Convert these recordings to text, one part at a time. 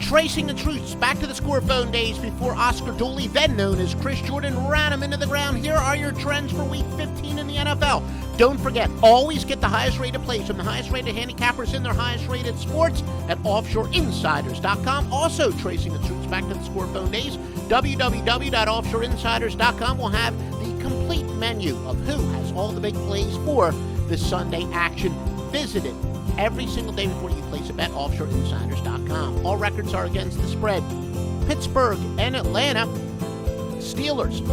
Tracing the truths back to the score phone days before Oscar Dooley, then known as Chris Jordan, ran him into the ground. Here are your trends for Week 15 in the NFL. Don't forget, always get the highest rated plays from the highest rated handicappers in their highest rated sports at offshoreinsiders.com. Also, tracing the truths back to the score phone days, www.offshoreinsiders.com will have the complete menu of who has all the big plays for this Sunday action. Visit it every single day before you place a bet, offshoreinsiders.com. All records are against the spread. Pittsburgh and Atlanta. Steelers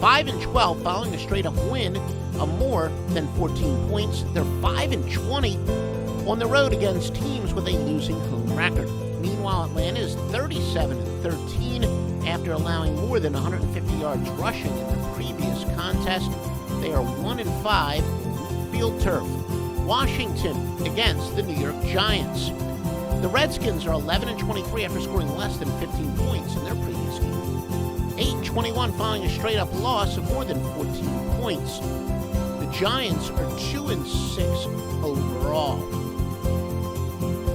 5-12 following a straight-up win of more than 14 points. They're 5-20 on the road against teams with a losing home record. Meanwhile, Atlanta is 37-13 after allowing more than 150 yards rushing in their previous contest. They are 1-5 field turf. Washington against the New York Giants. The Redskins are 11-23 after scoring less than 15 points in their previous game. 8-21 following a straight-up loss of more than 14 points. The Giants are 2-6 overall.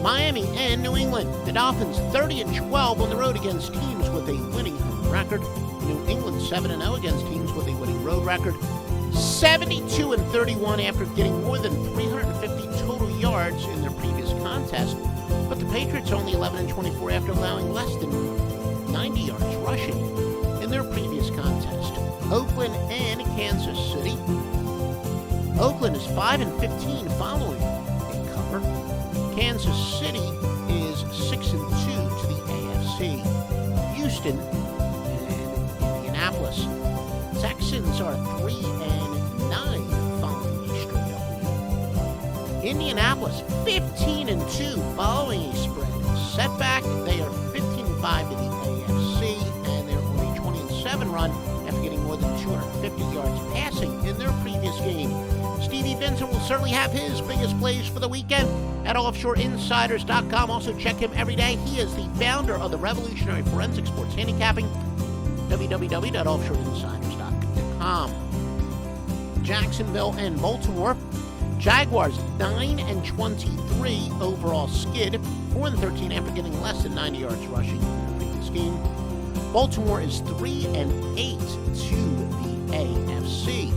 Miami and New England. The Dolphins 30-12 on the road against teams with a winning home record. New England 7-0 against teams with a winning road record. 72-31 after getting more than 350 total yards in their previous contest, but the Patriots only 11-24 after allowing less than 90 yards rushing in their previous contest. Oakland and Kansas City. Oakland is 5-15 following a cover. Kansas City is 6-2 to the AFC. Houston and Indianapolis. Texans are 3-9 following a straight-up win. Indianapolis 15-2 following a spread setback. They are 15-5 to the AFC, and they're on a 20-7 run after getting more than 250 yards passing in their previous game. Stevie Vincent will certainly have his biggest plays for the weekend at offshoreinsiders.com. Also check him every day. He is the founder of the revolutionary forensic sports handicapping, www.offshoreinsiders.com. Jacksonville and Baltimore. Jaguars 9-23 overall skid, 4-13 after getting less than 90 yards rushing in their previous game. Baltimore is 3-8 to the AFC.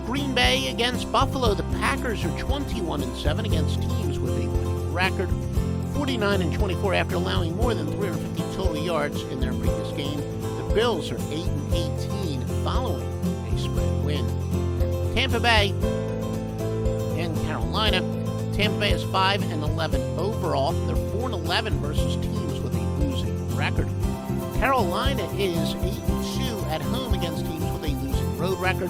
Green Bay against Buffalo. The Packers are 21-7 against teams with a winning record, 49-24 after allowing more than 350 total yards in their previous game. The Bills are 8-18 following a spread win. Tampa Bay and Carolina. Tampa Bay is 5-11 overall. They're 4-11 versus teams with a losing record. Carolina is 8-2 at home against teams with a losing road record.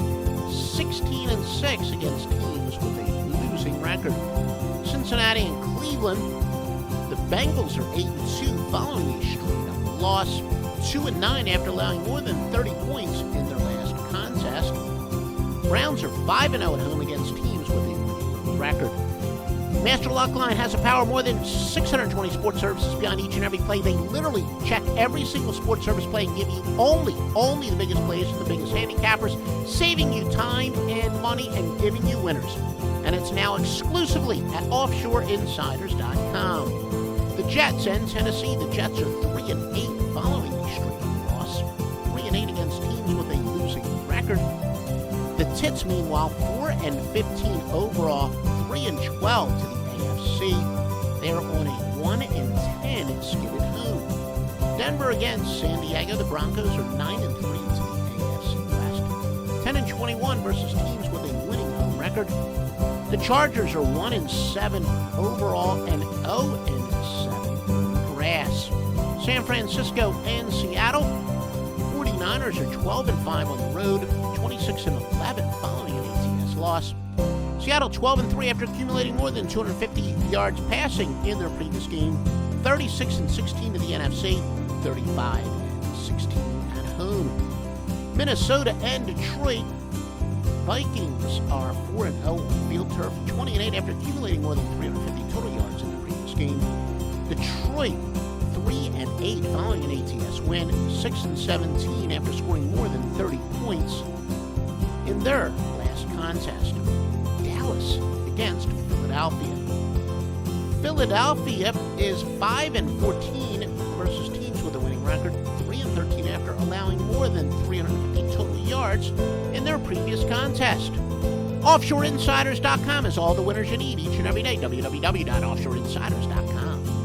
16-6 against teams with a losing record. Cincinnati and Cleveland. The Bengals are 8-2 following a straight-up loss. 2-9 after allowing more than 30 points in their last contest. Browns are 5-0 at home against teams with a winning record. Master Lock Line has a power more than 620 sports services behind each and every play. They literally check every single sports service play and give you only the biggest plays and the biggest handicappers, saving you time and money and giving you winners. And it's now exclusively at offshoreinsiders.com. The Jets and Tennessee. The Jets are 3-8 following a straight loss. 3-8 against teams with a losing record. The Tits, meanwhile, 4-15 overall, 3-12 to the AFC. They are on a 1-10 skid at home. Denver against San Diego. The Broncos are 9-3 to the AFC West. 10-21 versus teams with a winning home record. The Chargers are 1-7 overall and 0-7 grass. San Francisco and Seattle. 49ers are 12-5 on the road, 26-11 following an ATS loss. Seattle 12-3 after accumulating more than 250 yards passing in their previous game. 36-16 to the NFC, 35-16 at home. Minnesota and Detroit. Vikings are 4-0 on field turf, 20-8 after accumulating more than 350 total yards in their previous game. Detroit 3-8 following an ATS win, 6-17 after scoring more than 30 points in their last contest. Dallas against Philadelphia. Philadelphia is 5-14 versus teams with a winning record, 3-13 after allowing more than 350 total yards in their previous contest. OffshoreInsiders.com has all the winners you need each and every day. www.offshoreinsiders.com.